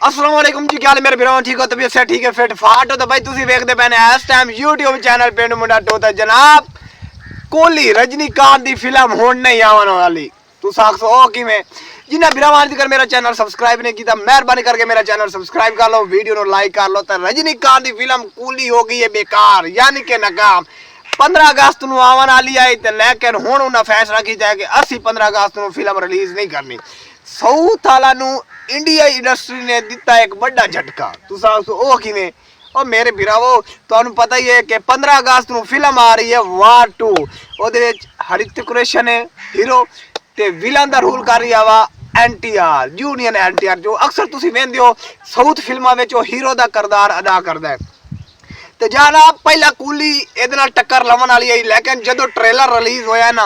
अस्सलाम वालेकुम जी, क्या हाल है मेरे भराओ? ठीक हो? तबीयत से ठीक है? फिट फाट हो? तो भाई तुसी देखते पैने इस टाइम यूट्यूब चैनल पिंड मुंडा टोता जनाब कोहली रजनीकांत दी फिल्म हुण नहीं आवन वाली। तुस आखसो ओ किवें? जिन्हें भरावां तक मेरा चैनल सब्सक्राइब नहीं किया मेहरबानी करके मेरा चैनल सब्सक्राइब कर लो, वीडियो नो लाइक कर लो। तो रजनीकांत दी फिल्म कूली हो गई है बेकार, यानी कि नाकाम। 15 अगस्त ਨੂੰ ਆਉਣ ਵਾਲੀ ਆਈ ਤੇ ਲੇਕਿन ਹੁਣ ਉਹਨਾਂ ਫੈਸਲਾ ਕੀਤਾ ਹੈ ਕਿ ਅਸੀਂ 15 ਅਗस्त ਨੂੰ ਫਿਲਮ ਰਿਲੀਜ਼ ਨਹੀਂ ਕਰਨੀ। ਸਾਊਥ ਵਾਲਾ ਨੂੰ ਇੰਡੀਆ ਇੰਡਸਟਰੀ ਨੇ ਦਿੱਤਾ ਇੱਕ ਵੱਡਾ ਝਟਕਾ। ਤੁਸੀਂ ਆਖੋ ਉਹ ਕਿਵੇਂ? ਉਹ ਮੇਰੇ ਵੀਰਾਵੋ ਤੁਹਾਨੂੰ ਪਤਾ ਹੀ ਹੈ ਕਿ 15 ਅਗਸਤ ਨੂੰ ਫਿਲਮ ਆ ਰਹੀ ਹੈ ਵਾਰ 2। ਉਹਦੇ ਵਿੱਚ ਹਰਿਤਿਕ ਰੋਸ਼ਨ ਹੈ ਹੀਰੋ ਤੇ ਵਿਲਨ ਦਾ ਰੋਲ ਕਰ ਰਿਹਾ ਵਾ ਐਨਟੀਆਰ, ਜੂਨੀਅਰ ਐਨਟੀਆਰ, ਜੋ ਅਕਸਰ ਤੁਸੀਂ ਵੇਖਦੇ ਹੋ ਸਾਊਥ ਫਿਲਮਾਂ ਵਿੱਚ ਉਹ ਹੀਰੋ ਦਾ ਕਿਰਦਾਰ ਅਦਾ ਕਰਦਾ ਹੈ। ਤੇ ਜਨਾਬ ਪਹਿਲਾ ਕੂਲੀ ਇਹਦੇ ਨਾਲ ਟੱਕਰ ਲਾਉਣ ਵਾਲੀ ਹੈ, ਲੇਕਿਨ ਜਦੋਂ ਟ੍ਰੇਲਰ ਰਿਲੀਜ਼ ਹੋਇਆ ਨਾ,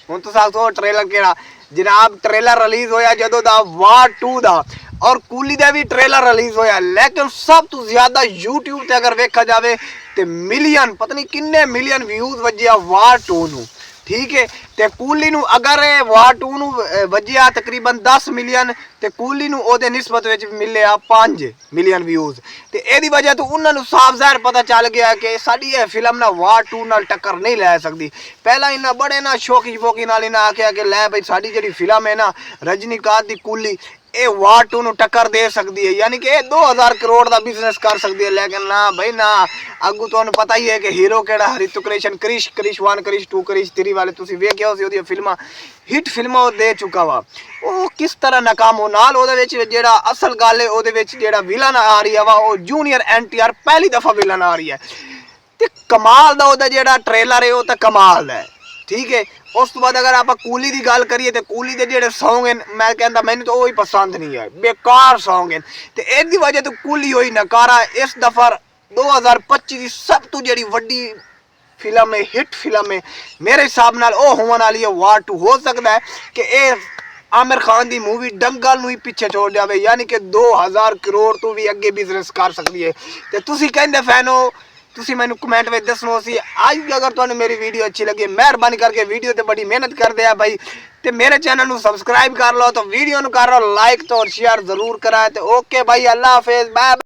ਹੁਣ ਤੁਸੀਂ ਆਖੋ ਟ੍ਰੇਲਰ ਕਿਹੜਾ ਜਨਾਬ? ਟ੍ਰੇਲਰ ਰਿਲੀਜ਼ ਹੋਇਆ ਜਦੋਂ ਦਾ ਵਾਰ 2 ਦਾ, और कूली का भी ट्रेलर रिलीज होया, लेकिन सब तो ज्यादा यूट्यूब ते अगर वेखा जावे ते मिलियन पता नहीं किन्ने मिलियन व्यूज वजिया वार 2 नू। ठीक है, ते कूली नू अगर वार 2 नू वजिया तकरीबन 10 मिलियन ते कूली नू ओदे निस्बत विच मिले 5 मिलियन व्यूज। ते एदी वजह तो उन्हां नू साफ ज़ाहिर पता चल गया कि साडी ये फिल्म ना वार 2 नाल टक्कर नहीं लै सकदी। पहला इन्हां बड़े ना शौकी नाल इन्हां आख्या कि लै भाई साडी जिहड़ी फिल्म है ना रजनीकांत दी कूली ये वार 2 नू टक्कर दे सकती है, यानी कि 2000 करोड़ का बिजनेस कर सकती है। लेकिन ना भाई ना, अगू तो पता ही है कि हीरो केड़ा हरितिक रोशन क्रिश 1 क्रिश 2 क्रिश 3 वाले तुसी वेखिया हो सी फिल्मां हिट फिल्मां दे चुका वा। वो किस तरह नाकाम हो नाल ओदे विच जेड़ा असल गल है ओदे विच जेड़ा विलन आ रही है वा वो जूनियर एनटीआर पहली दफा विलन आ रही है ते कमाल दा ओदा जेड़ा ट्रेलर है वो तो कमाल है। ठीक है, उस तो बाद अगर आप कूली की गल करिए तो कूली के जोड़े सॉन्ग हैं मैं कहता मैंने तो वही पसंद नहीं है, बेकार सॉन्ग हैं। तो इसकी वजह तो कूली हुई नकारा। इस दफा 2025 की सब तो जी वड्डी फिल्म है, हिट फिल्म है मेरे हिसाब नाल ओ होने वाली है वार 2। हो सकता है कि ये आमिर खान की मूवी दंगल नूं ही पीछे छोड़ जाए, यानी कि 2000 करोड़ तो भी अगे बिजनेस कर सकती है। तो तुसी कहंदे फैन हो तुसी मैनू कमेंट में दसो सी। आज अगर तुहानू मेरी वीडियो अच्छी लगी मेहरबानी करके वीडियो ते बड़ी मेहनत कर दिया भाई ते मेरे चैनल नू सब्सक्राइब कर लो, तो वीडियो नू कर लो लाइक तो और शेयर जरूर कराए। तो ओके भाई, अल्लाह हाफिज, बाय।